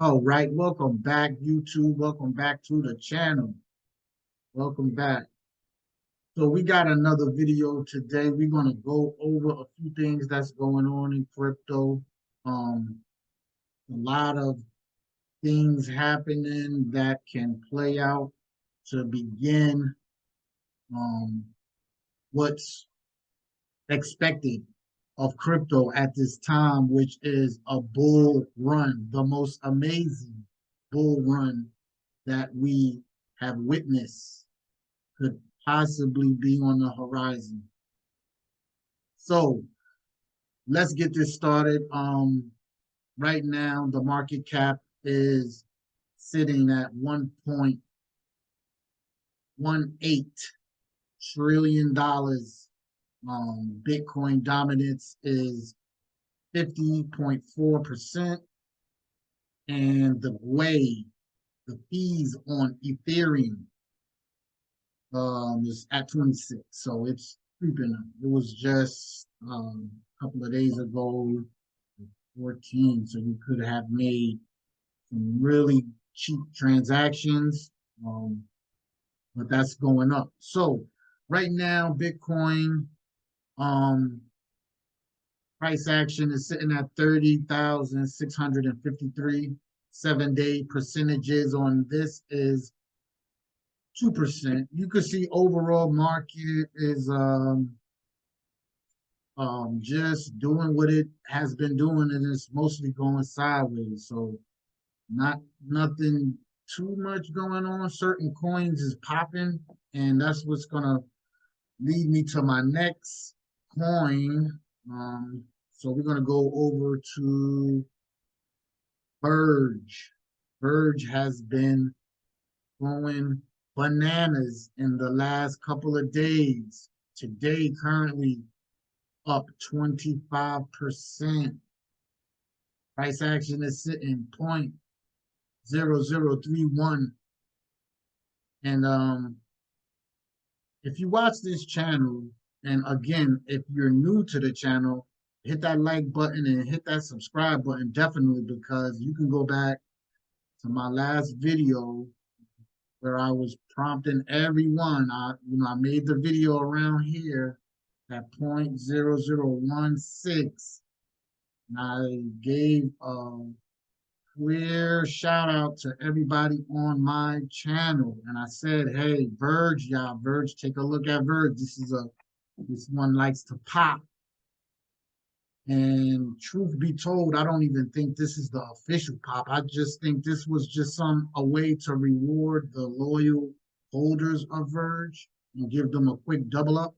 All right, welcome back, YouTube. Welcome back to the channel. Welcome back. So we got another video today. We're gonna go over a few things that's going on in crypto. A lot of things happening that can play out to begin what's expected of crypto at this time, which is a bull run, the most amazing bull run that we have witnessed could possibly be on the horizon. So let's get this started. Right now, the market cap is sitting at $1.18 trillion. Bitcoin dominance is 50.4%, and the fees on Ethereum is at 26. So it's creeping up. It was just a couple of days ago 14, so you could have made some really cheap transactions, but that's going up. So right now, Bitcoin price action is sitting at 30,653. 7-day percentages on this is 2%. You could see overall market is just doing what it has been doing, and it's mostly going sideways. So nothing too much going on. Certain coins is popping, and that's what's gonna lead me to my next coin. So we're gonna go over to Verge. Verge has been going bananas in the last couple of days. Today, currently up 25%. Price action is sitting 0.0031. And if you watch this channel, and again, if you're new to the channel, hit that like button and hit that subscribe button definitely, because you can go back to my last video where I was prompting everyone. I made the video around here at 0.0016. And I gave a clear shout out to everybody on my channel. And I said, hey, Verge, Verge, take a look at Verge. This one likes to pop. And truth be told, I don't even think this is the official pop. I just think this was just a way to reward the loyal holders of Verge and give them a quick double up.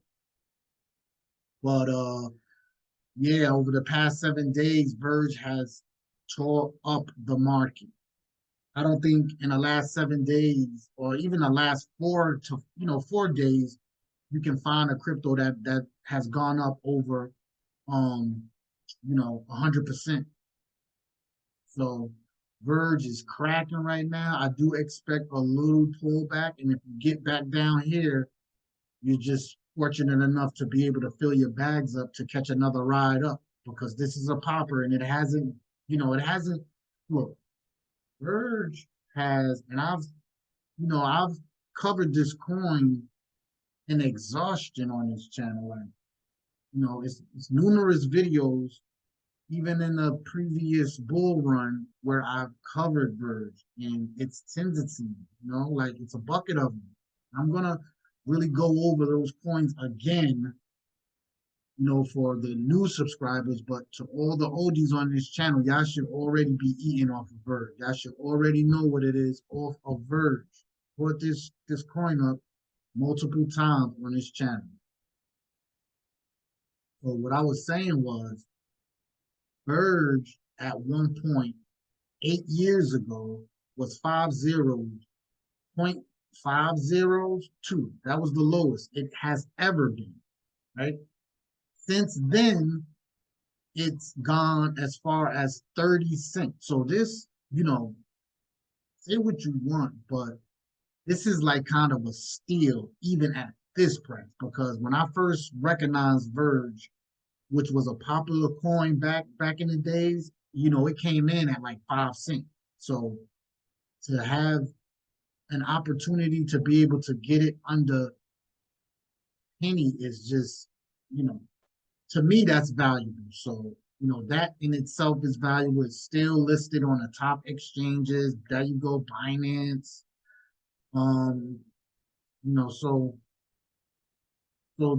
But yeah, over the past 7 days, Verge has tore up the market. I don't think in the last 7 days, or even the last 4 days, you can find a crypto that has gone up over 100%. So Verge is cracking right now. I do expect a little pullback, and if you get back down here, you're just fortunate enough to be able to fill your bags up to catch another ride up, because this is a popper, and it hasn't, look, Verge has, and I've covered this coin in exhaustion on this channel. Like, it's numerous videos, even in the previous bull run, where I've covered Verge and its tendency, like it's a bucket of them. I'm gonna really go over those coins again, for the new subscribers, but to all the oldies on this channel, y'all should already be eating off of Verge. Y'all should already know what it is off of Verge. Brought this coin up multiple times on this channel. So what I was saying was, Verge at one point 8 years ago was 0.502. That was the lowest it has ever been, right? Since then, it's gone as far as 30 cents. So this, say what you want, but this is like kind of a steal even at this price, because when I first recognized Verge, which was a popular coin back in the days, it came in at like 5 cents. So to have an opportunity to be able to get it under penny is just, you know, to me, that's valuable. So, that in itself is valuable. It's still listed on the top exchanges. There you go, Binance. Um, so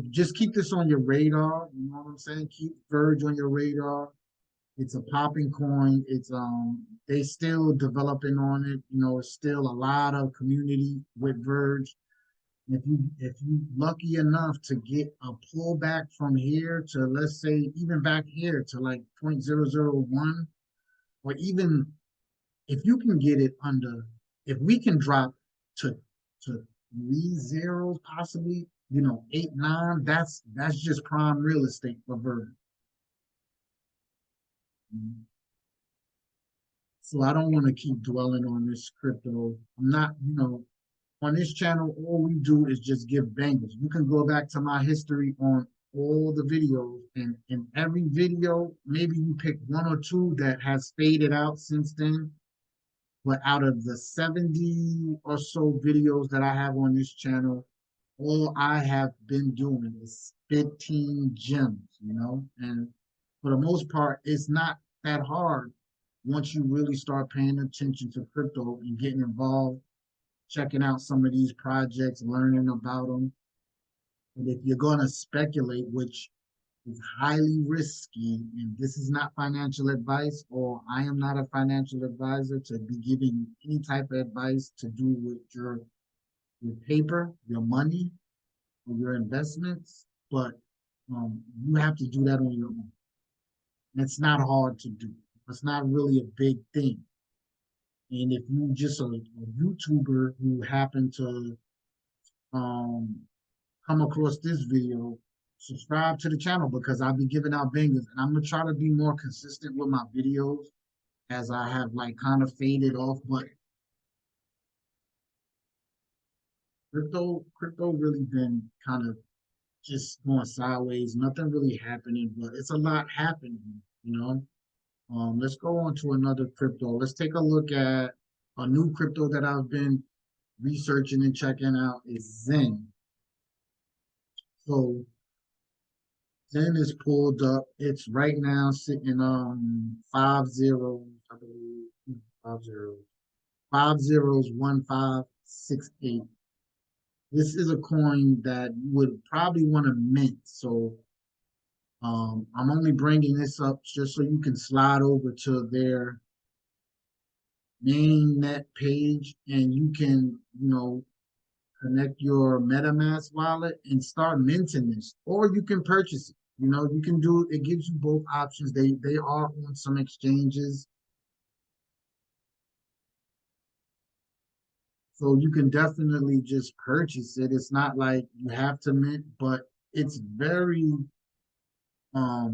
just keep this on your radar. You know what I'm saying? Keep Verge on your radar. It's a popping coin. It's they still developing on it. It's still a lot of community with Verge. If you lucky enough to get a pullback from here to, let's say, even back here to like 0.001, or even if you can get it under, if we can drop to to 3 zeros possibly, 8, 9, that's just prime real estate for Verge. So I don't want to keep dwelling on this crypto. I'm not, on this channel, all we do is just give bangers. You can go back to my history on all the videos, and in every video, maybe you pick one or two that has faded out since then. But out of the 70 or so videos that I have on this channel, all I have been doing is 15 gems. And for the most part, it's not that hard once you really start paying attention to crypto and getting involved, checking out some of these projects, learning about them. And if you're going to speculate, which is highly risky, and this is not financial advice, or I am not a financial advisor to be giving any type of advice to do with your paper, your money, or your investments, but you have to do that on your own. And it's not hard to do. It's not really a big thing. And if you just a YouTuber who happened to um, come across this video, subscribe to the channel because I'll be giving out bangers. And I'm going to try to be more consistent with my videos as I have like kind of faded off. But crypto really been kind of just going sideways. Nothing really happening, but it's a lot happening. Let's go on to another crypto. Let's take a look at a new crypto that I've been researching and checking out is XEN. So XEN is pulled up. It's right now sitting on 5 zeros, I believe. 5 zeros. 5 zeros, 1568. This is a coin that you would probably want to mint. So I'm only bringing this up just so you can slide over to their mainnet page and you can, connect your MetaMask wallet and start minting this, or you can purchase it. You can do it. Gives you both options. They are on some exchanges, so you can definitely just purchase it. It's not like you have to mint, but it's very I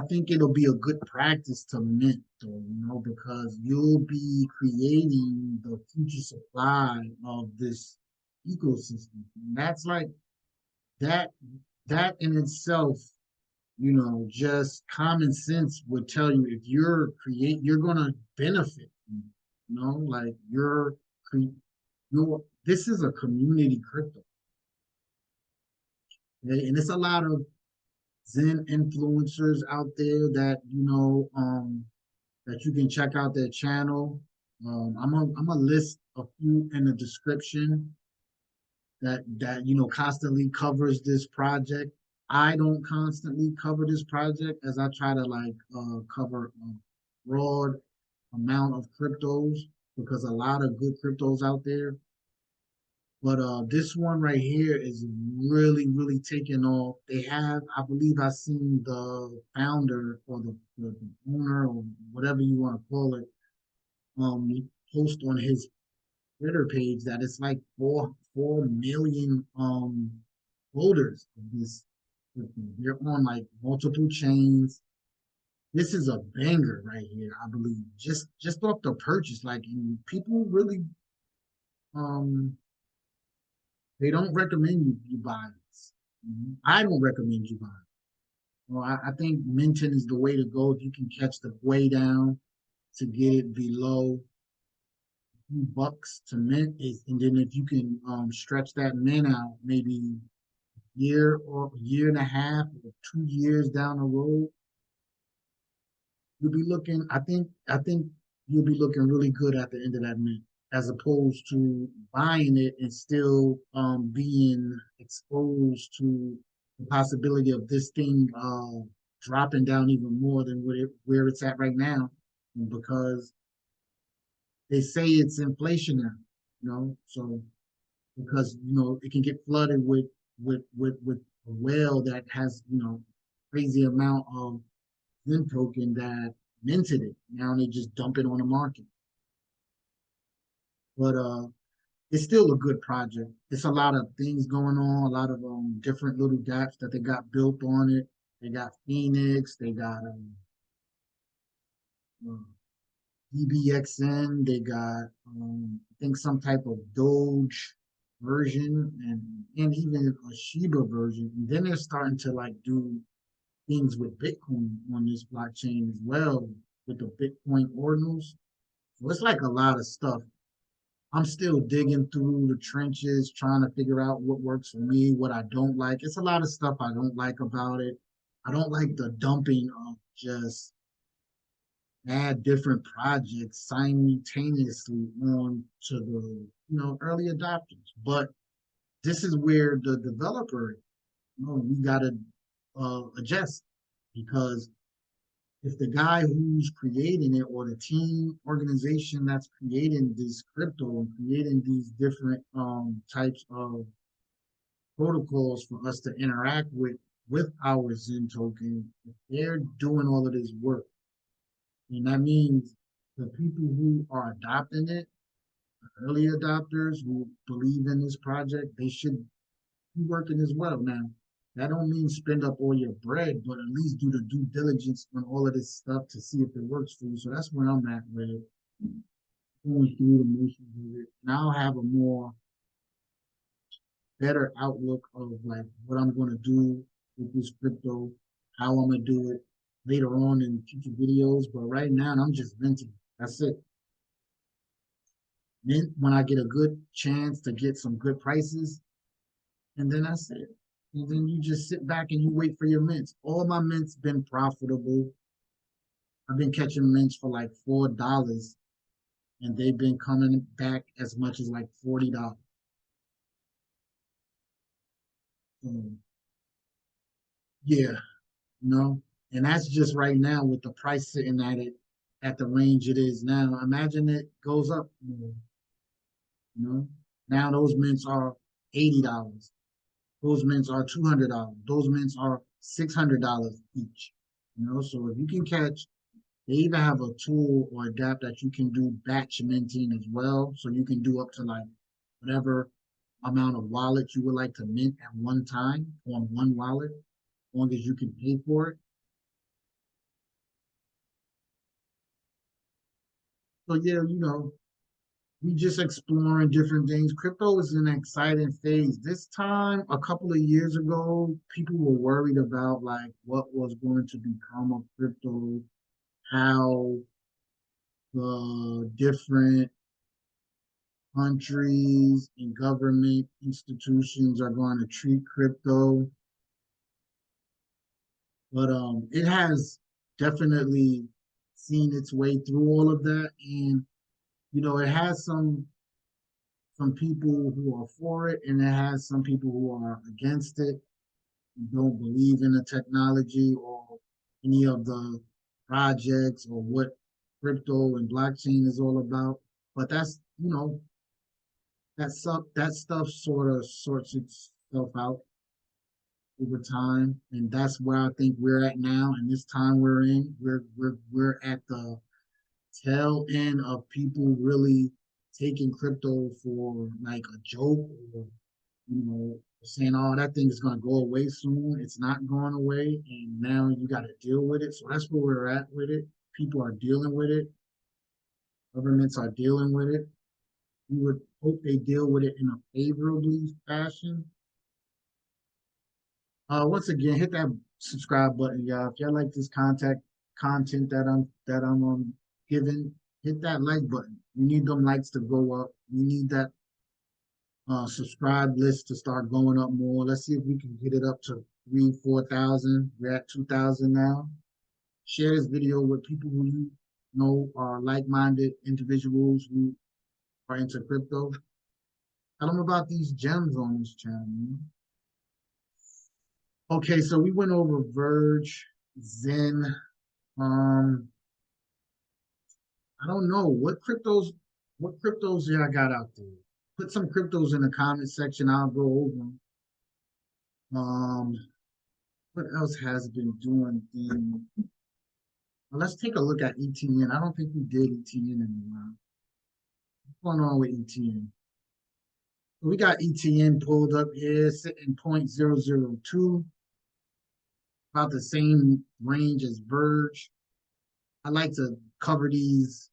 think it'll be a good practice to mint though, because you'll be creating the future supply of this ecosystem. And that's like that in itself, just common sense would tell you if you're gonna benefit from it, like this is a community crypto. Okay? And it's a lot of Zen influencers out there that that you can check out their channel. I'm gonna list a few in the description that constantly covers this project. I don't constantly cover this project as I try to like cover a broad amount of cryptos because a lot of good cryptos out there. But this one right here is really, really taking off. They have, I believe I seen the founder or the owner or whatever you want to call it, post on his Twitter page that it's like 4 million holders of this. They're on like multiple chains. This is a banger right here, I believe. Just off the purchase, like people really um they don't recommend you buy this. I don't recommend you buy it. Well, I think minting is the way to go if you can catch the way down. to get it below $2 to mint is, and then if you can stretch that mint out maybe year or year and a half or 2 years down the road, you'll be looking. I think you'll be looking really good at the end of that mint, as opposed to buying it and still being exposed to the possibility of this thing dropping down even more than where it's at right now, because they say it's inflationary, so because it can get flooded with a whale that has crazy amount of Zen token that minted it. Now they just dump it on the market. But it's still a good project. It's a lot of things going on, a lot of different little dApps that they got built on it. They got Phoenix, they got EBXN, they got I think some type of Doge version, and even a Shiba version. And then they're starting to like do things with Bitcoin on this blockchain as well, with the Bitcoin ordinals. So it's like a lot of stuff. I'm still digging through the trenches, trying to figure out what works for me, what I don't like. It's a lot of stuff I don't like about it. I don't like the dumping of just add different projects simultaneously on to the early adopters. But this is where the developer, we gotta adjust, because if the guy who's creating it, or the team organization that's creating this crypto and creating these different types of protocols for us to interact with our Zen token, if they're doing all of this work, and that means the people who are adopting it, the early adopters who believe in this project, they should be working as well. Now, that don't mean spend up all your bread, but at least do the due diligence on all of this stuff to see if it works for you. So that's where I'm at with it, going through the motions of it. And I'll have a more better outlook of like what I'm going to do with this crypto, how I'm going to do it later on in future videos. But right now, I'm just venting. That's it. Then when I get a good chance to get some good prices, and then that's it. And then you just sit back and you wait for your mints. All my mints been profitable. I've been catching mints for like $4, and they've been coming back as much as like $40. So, yeah, and that's just right now with the price sitting at the range it is now. Imagine it goes up more, you know. Now those mints are $80. Those mints are $200. Those mints are $600 each. So if you can catch, they even have a tool or a dApp that you can do batch minting as well. So you can do up to like whatever amount of wallets you would like to mint at one time on one wallet, as long as you can pay for it. So yeah, we just exploring different things. Crypto is an exciting phase. This time, a couple of years ago, people were worried about like what was going to become of crypto, how the different countries and government institutions are going to treat crypto. But it has definitely seen its way through all of that, and it has some people who are for it, and it has some people who are against it, and don't believe in the technology or any of the projects or what crypto and blockchain is all about. But that's that stuff sort of sorts itself out over time, and that's where I think we're at now. And this time we're in, we're at the tail end of people really taking crypto for like a joke, or saying, "Oh, that thing is gonna go away soon." It's not going away, and now you got to deal with it. So that's where we're at with it. People are dealing with it. Governments are dealing with it. We would hope they deal with it in a favorably fashion. Once again, hit that subscribe button, y'all. If y'all like this content that I'm hit that like button. We need them likes to go up. We need that subscribe list to start going up more. Let's see if we can get it up to 3,000, 4,000. We're at 2,000 now. Share this video with people who you know are like-minded individuals who are into crypto. Tell them about these gems on this channel. Okay, so we went over Verge, Zen. I don't know what cryptos y'all got out there. Put some cryptos in the comment section. I'll go over them. What else has been doing things? Well, let's take a look at ETN. I don't think we did ETN in a while. What's going on with ETN? So we got ETN pulled up here, sitting 0.002, about the same range as Verge. I like to cover these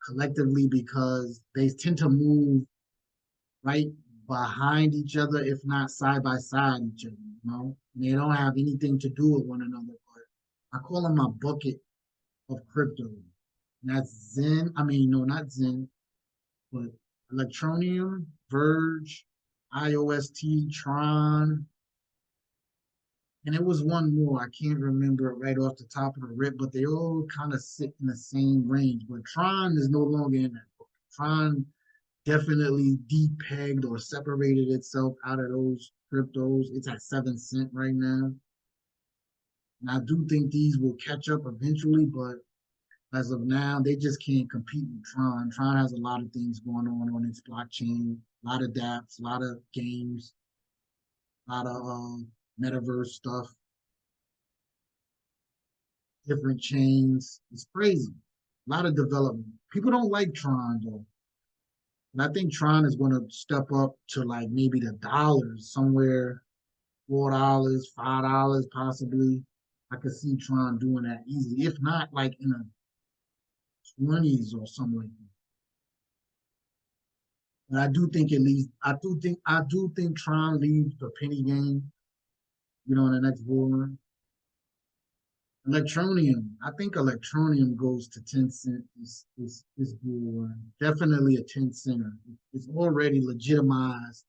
collectively because they tend to move right behind each other, if not side by side each other, you know? And they don't have anything to do with one another, but I call them my bucket of crypto. And that's Zen, no, not Zen, but Electroneum, Verge, IOST, Tron, and it was one more. I can't remember it right off the top of the rip, but they all kind of sit in the same range. But Tron is no longer in that book. Tron definitely depegged or separated itself out of those cryptos. It's at 7 cents right now. And I do think these will catch up eventually, but as of now, they just can't compete with Tron. Tron has a lot of things going on its blockchain, a lot of dApps, a lot of games, a lot of metaverse stuff, different chains. It's crazy. A lot of development. People don't like Tron though. And I think Tron is going to step up to like maybe the dollars, somewhere $4, $5 possibly. I could see Tron doing that easily. If not, like in the 20s or something like that. But I do think it leaves. I do think Tron leaves the penny game. You know, in the next bull run. Electroneum. I think Electroneum goes to 10 cents this bull run. Definitely a 10 center. It's already legitimized.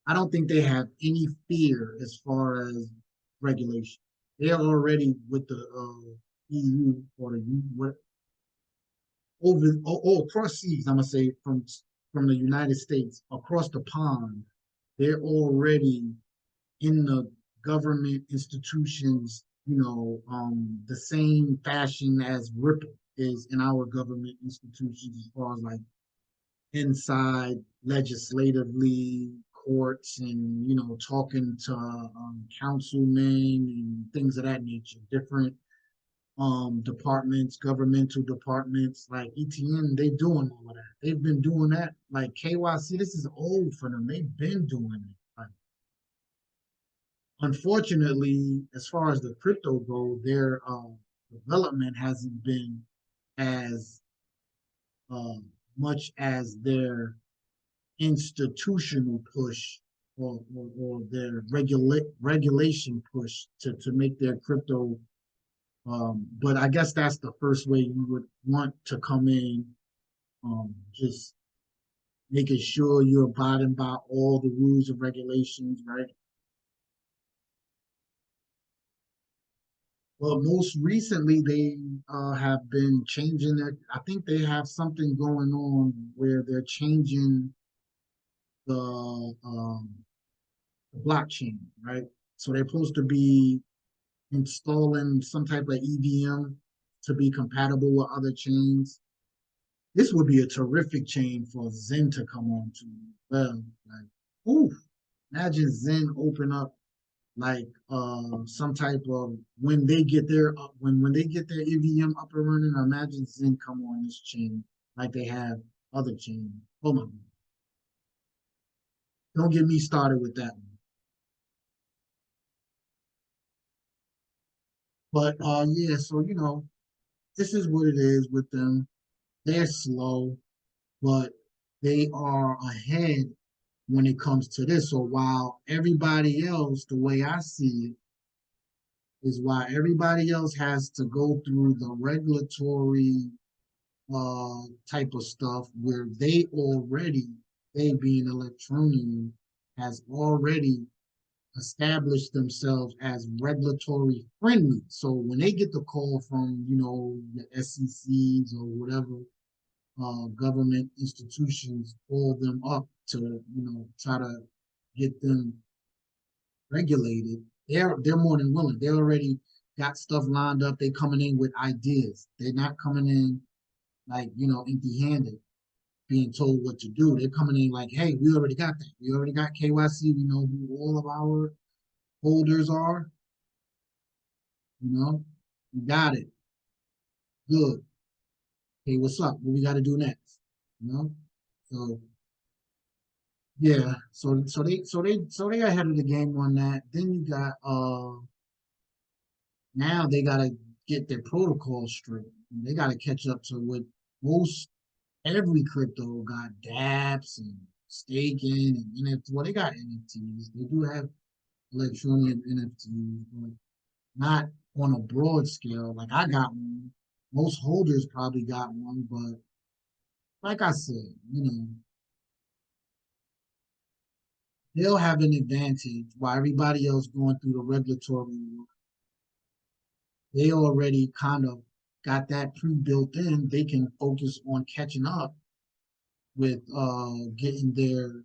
I don't think they have any fear as far as regulation. They're already with the EU or the what over across seas. I'm gonna say from the United States across the pond. They're already in the government institutions, the same fashion as Ripple is in our government institutions as far as like inside legislatively courts and talking to councilmen and things of that nature, different departments, governmental departments like ETN. They doing all of that. They've been doing that. Like KYC, this is old for them. They've been doing it. Like, unfortunately, as far as the crypto go, their development hasn't been as uh, much as their institutional push or their regulation push to make their crypto. But I guess that's the first way you would want to come in, just making sure you're abiding by all the rules and regulations, right? Well, most recently, they have been changing their. I think they have something going on where they're changing the blockchain, right? So they're supposed to be installing some type of EVM to be compatible with other chains. This would be a terrific chain for Zen to come on to. Well, like, ooh, imagine Zen open up like some type of when they get their when they get their EVM up and running. Imagine Zen come on this chain like they have other chains. Oh my God. Don't get me started with that one. But yeah, so this is what it is with them. They're slow, but they are ahead when it comes to this. So while everybody else, the way I see it, is why everybody else has to go through the regulatory type of stuff where they being Electroneum, has already established themselves as regulatory friendly. So when they get the call from, the SECs or whatever government institutions call them up to, try to get them regulated, they're more than willing. They already got stuff lined up. They coming in with ideas. They're not coming in like, empty-handed, being told what to do. They're coming in like, hey, we already got that. We already got KYC. We know who all of our holders are. We got it. Good. Hey, what's up? What we got to do next? You know. So yeah. So they ahead of the game on that. Then you got now they gotta get their protocol straight. They gotta catch up to what most every crypto got dApps and staking and NFT. Well, they got NFTs. They do have Electroneum NFTs, but not on a broad scale. Like I got one. Most holders probably got one, but like I said, they'll have an advantage while everybody else going through the regulatory work. They already kind of got that pre-built in. They can focus on catching up with getting their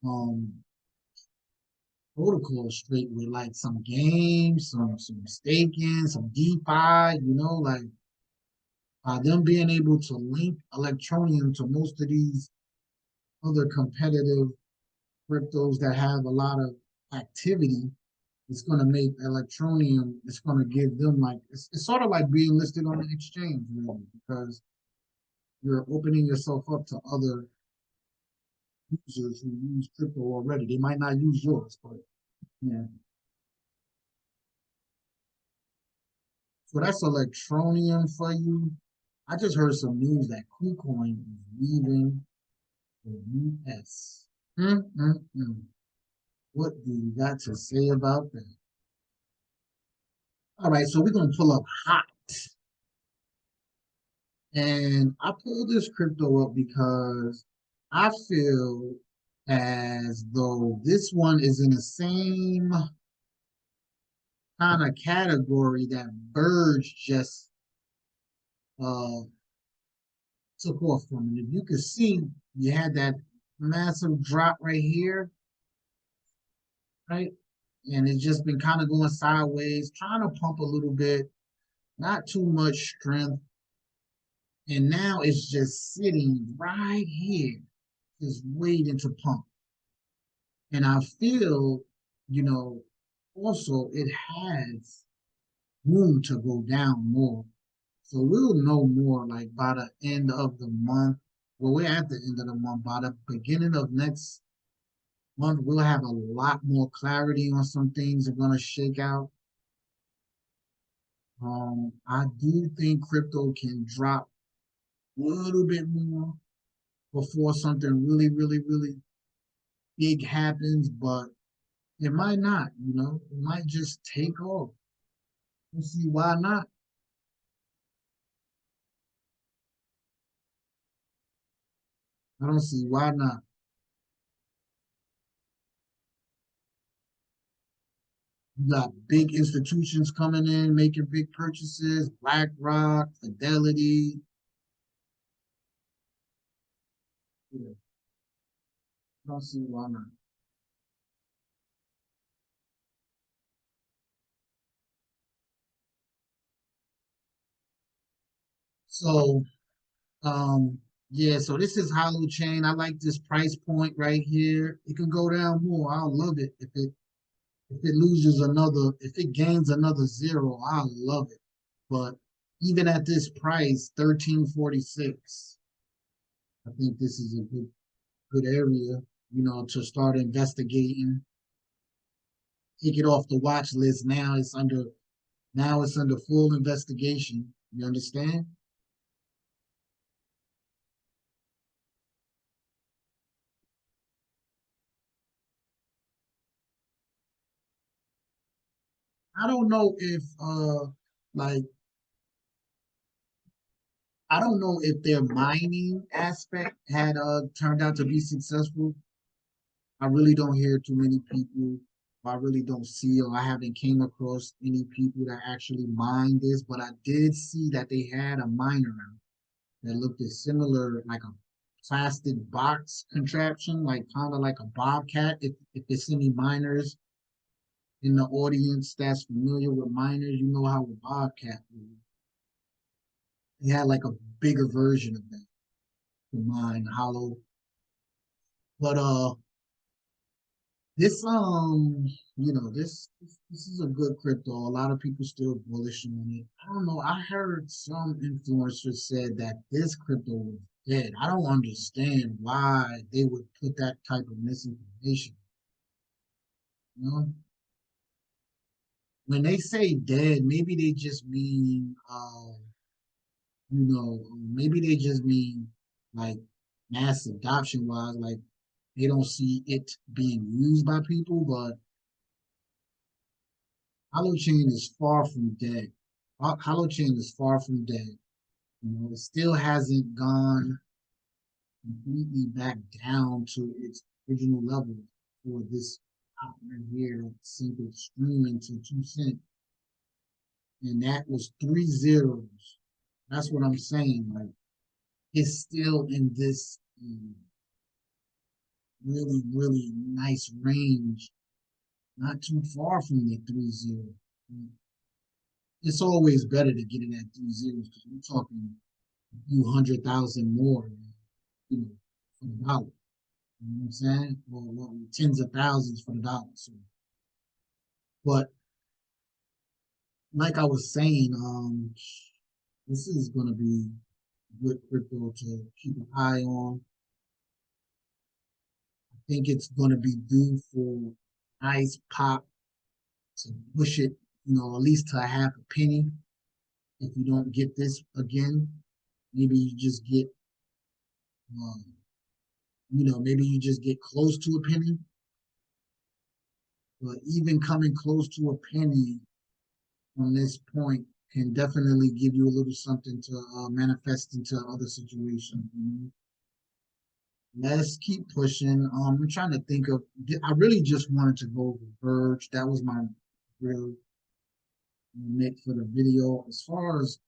um protocol straight with like some games, some staking, some DeFi, like them being able to link Electroneum to most of these other competitive cryptos that have a lot of activity. It's going to make Electroneum, it's going to give them like, it's sort of like being listed on an exchange, really, because you're opening yourself up to other users who use crypto already. They might not use yours, but yeah. So that's Electroneum for you. I just heard some news that KuCoin is leaving the US. Mm-mm-mm. What do you got to say about that? All right, so we're gonna pull up hot. And I pulled this crypto up because I feel as though this one is in the same kind of category that Verge just uh, took off from. And if you could see, you had that massive drop right here, right? And it's just been kind of going sideways, trying to pump a little bit, not too much strength. And now it's just sitting right here, just waiting to pump. And I feel, you know, also it has room to go down more. So we'll know more like by the end of the month. Well, we're at the end of the month. By the beginning of next month, we'll have a lot more clarity on some things are going to shake out. I do think crypto can drop a little bit more before something really, really, really big happens, but it might not. It might just take off. You see why not? I don't see why not. You got big institutions coming in, making big purchases, BlackRock, Fidelity. Yeah, I don't see why not. So, um, yeah, so this is Holochain. I like this price point right here. It can go down more. I'll love it if it gains another zero, I'll love it. But even at this price, 1346, I think this is a good area, to start investigating. Take it off the watch list. Now it's under full investigation. You understand? I don't know if like I don't know if their mining aspect had turned out to be successful. I really don't hear too many people. I really don't see, or I haven't came across any people that actually mine this. But I did see that they had a miner out that looked as similar, like a plastic box contraption, like kind of like a bobcat. If there's any miners in the audience that's familiar with miners, you know how a bobcat moves. They had like a bigger version of that to mine hollow. But this this is a good crypto. A lot of people still bullish on it. I don't know. I heard some influencers said that this crypto was dead. I don't understand why they would put that type of misinformation. You know, when they say dead, maybe they just mean maybe they just mean like mass adoption wise, like they don't see it being used by people, but Holochain is far from dead. Holochain is far from dead. You know, it still hasn't gone completely back down to its original level for this partner here that sent it streaming to 2 cents. And that was 3 zeros. That's what I'm saying. Like it's still in this really, really nice range, not too far from the 3 zero. It's always better to get in at 3 zeros because we're talking a few 100,000 more, you know, for the dollar. You know what I'm saying? Or tens of thousands for the dollar. So, but like I was saying, this is going to be good crypto to keep an eye on. I think it's going to be due for nice pop to push it, at least to a half a penny. If you don't get this again, maybe you just get, um, maybe you just get close to a penny. But even coming close to a penny on this point can definitely give you a little something to manifest into other situations. Let's keep pushing. I'm trying to think of. I really just wanted to go over Verge. That was my real make for the video. As far as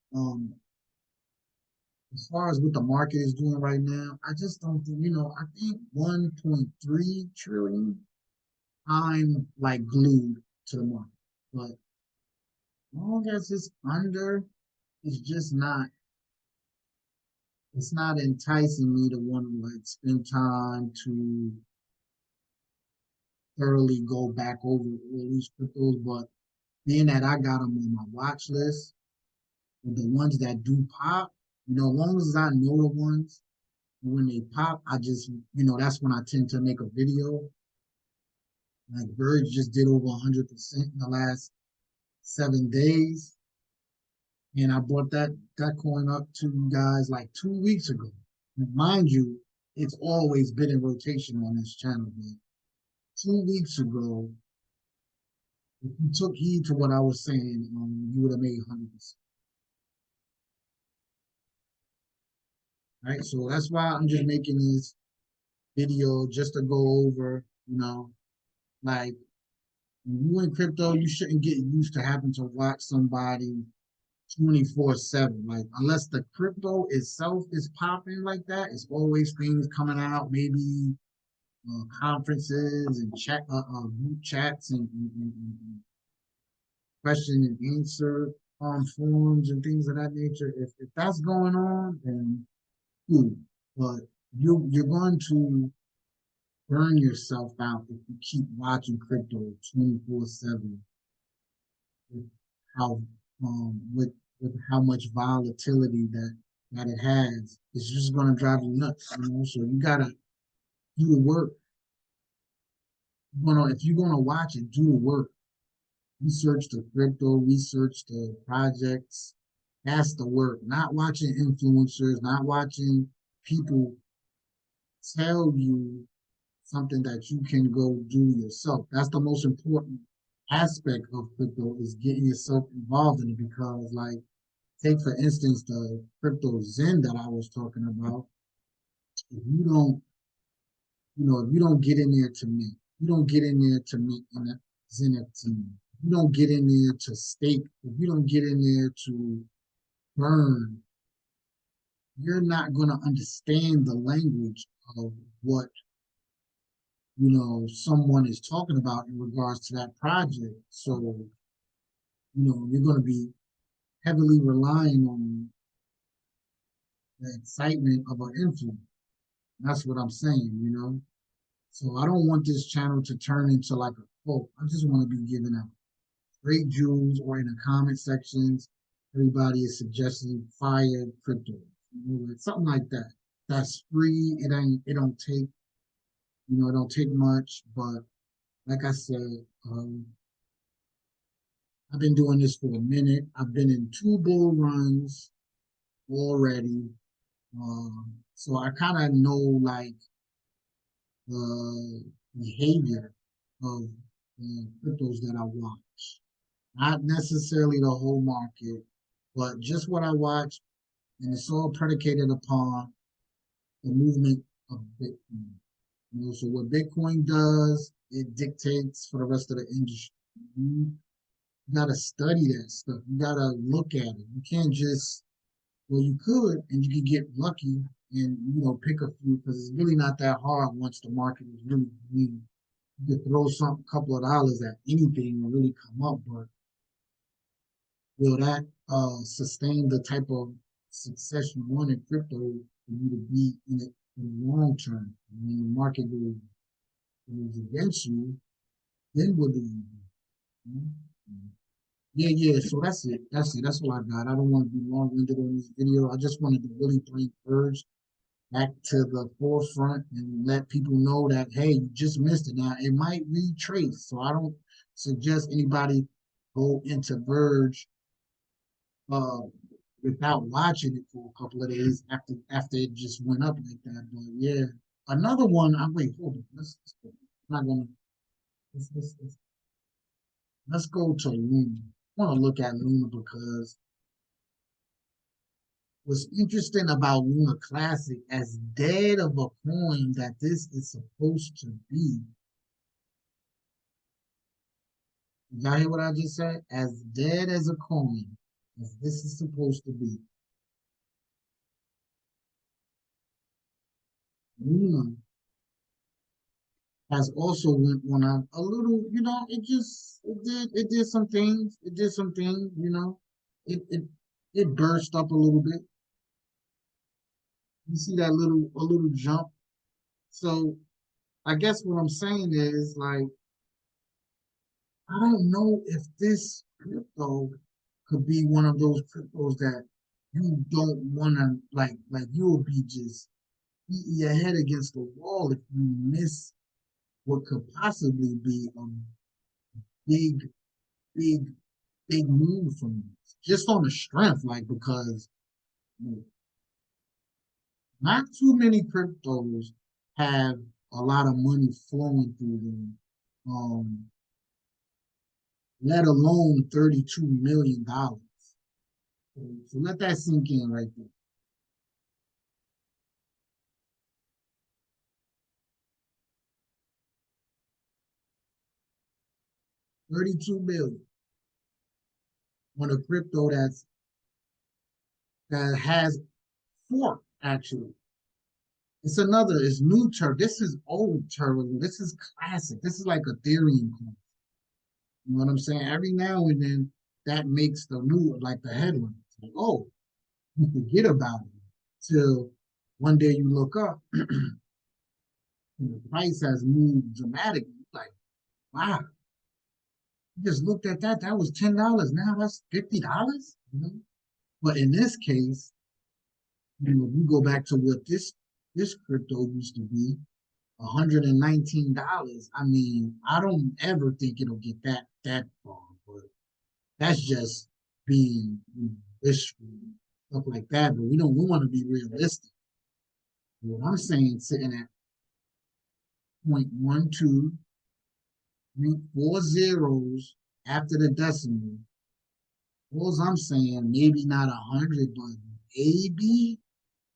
what the market is doing right now, I just don't think. I think 1.3 trillion. I'm like glued to the market, but as long as it's under, it's just not. It's not enticing me to want to like spend time to thoroughly go back over all these cryptos. But being that I got them on my watch list, the ones that do pop, as long as I know the ones when they pop, I just, that's when I tend to make a video. Like Verge just did over 100% in the last 7 days. And I brought that coin up to you guys like 2 weeks ago. And mind you, it's always been in rotation on this channel, but 2 weeks ago, if you took heed to what I was saying, you would have made 100%. Right? So that's why I'm just making this video just to go over, like when you in crypto, you shouldn't get used to having to watch somebody 24/7. Like unless the crypto itself is popping like that, it's always things coming out, maybe conferences and group chats and question and answer forums and things of that nature. If that's going on, then cool. But you're going to burn yourself out if you keep watching crypto 24/7 with how with how much volatility that it has. It's just going to drive you nuts. So you gotta do the work. If you're gonna watch it, do the work. Research the crypto, research the projects. That's the work. Not watching influencers, not watching people tell you something that you can go do yourself. That's the most important aspect of crypto is getting yourself involved in it because like take for instance the crypto Zen that I was talking about. If you don't, if you don't get in there to mint, you don't get in there to mint in a Zen FT, you don't get in there to stake, if you don't get in there to burn, you're not going to understand the language of what someone is talking about in regards to that project. So you're going to be heavily relying on the excitement of an influence. That's what I'm saying. So I don't want this channel to turn into like a quote. I just want to be giving out great jewels, or in the comment sections, everybody is suggesting fire crypto, something like that. That's free. It don't take much, but like I said, I've been doing this for a minute. I've been in 2 bull runs already. So I kind of know like the behavior of the cryptos that I watch. Not necessarily the whole market, but just what I watch, and it's all predicated upon the movement of Bitcoin. So what Bitcoin does, it dictates for the rest of the industry. You gotta study that stuff. You gotta look at it. You can't just, well, you could, and you can get lucky and pick a few, because it's really not that hard once the market is really green. You could throw some couple of dollars at anything and really come up, but will that sustain the type of success you want in crypto for you to be in it in the long term? When the market goes against you, then what do you do? Yeah, yeah. So that's it. That's it. That's all I got. I don't want to be long-winded on this video. I just wanted to really bring Verge back to the forefront and let people know that, hey, you just missed it. Now, it might retrace. So I don't suggest anybody go into Verge uh, without watching it for a couple of days after it just went up like that. But yeah, another one. Wait, hold on. Let's go. I'm not gonna. Let's go to Luna. I want to look at Luna because what's interesting about Luna Classic, as dead of a coin that this is supposed to be. Did y'all hear what I just said? As dead as a coin as this is supposed to be. Luna has also went on a little, it did some things. It did some things. It burst up a little bit. You see that a little jump. So I guess what I'm saying is, like, I don't know if this crypto could be one of those cryptos that you don't want to, like you'll be just beating your head against the wall if you miss what could possibly be a big, big, big move from this. Just on the strength, like, because not too many cryptos have a lot of money flowing through them. Let alone $32 million. So let that sink in right there. 32 million on a crypto that has fork actually. It's new turtle. This is old turtle. This is classic. This is like Ethereum coin. You know what I'm saying? Every now and then that makes the new, like, the headlines. Like, oh, you forget about it till one day you look up and the price has moved dramatically. Like, wow, you just looked at that. That was $10. Now that's $50. But in this case, you go back to what this crypto used to be, $119. I mean, I don't ever think it'll get that far, but that's just being wishful, stuff like that. But we want to be realistic. What I'm saying, sitting at 0.12, 4 zeros after the decimal, All I'm saying, maybe not 100, but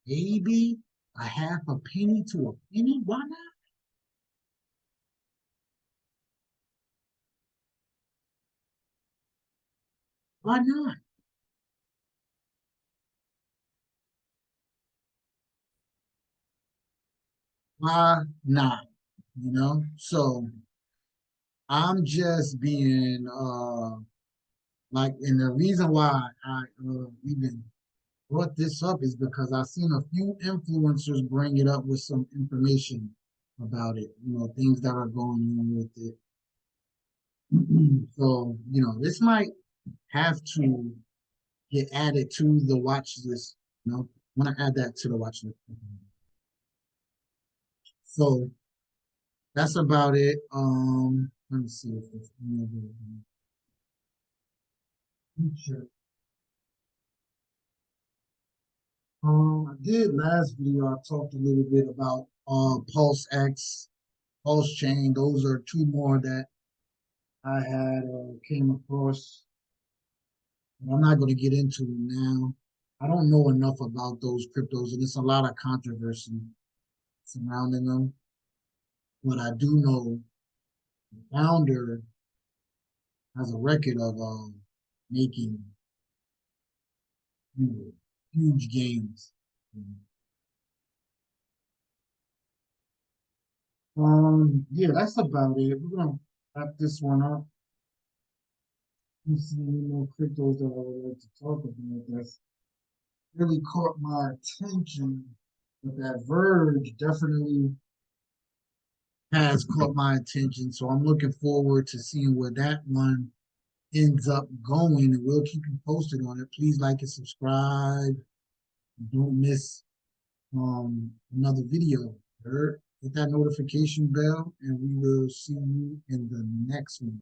maybe a half a penny to a penny. Why not? Why not? Why not? You know? So I'm just being like, and the reason why I even brought this up is because I've seen a few influencers bring it up with some information about it, things that are going on with it. So, this might have to get added to the watch list. I want to add that to the watch list. So that's about it. Let me see if there's any other feature. I did last video. I talked a little bit about Pulse X, Pulse Chain. Those are two more that I had came across. I'm not going to get into them now. I don't know enough about those cryptos, and it's a lot of controversy surrounding them. But I do know the founder has a record of making huge gains. Yeah, that's about it. We're gonna wrap this one up. You see any more cryptos that I would like to talk about that's really caught my attention. But that Verge definitely has caught my attention. So I'm looking forward to seeing where that one ends up going, and we'll keep you posted on it. Please like and subscribe. Don't miss another video. Heard? Hit that notification bell, and we will see you in the next one.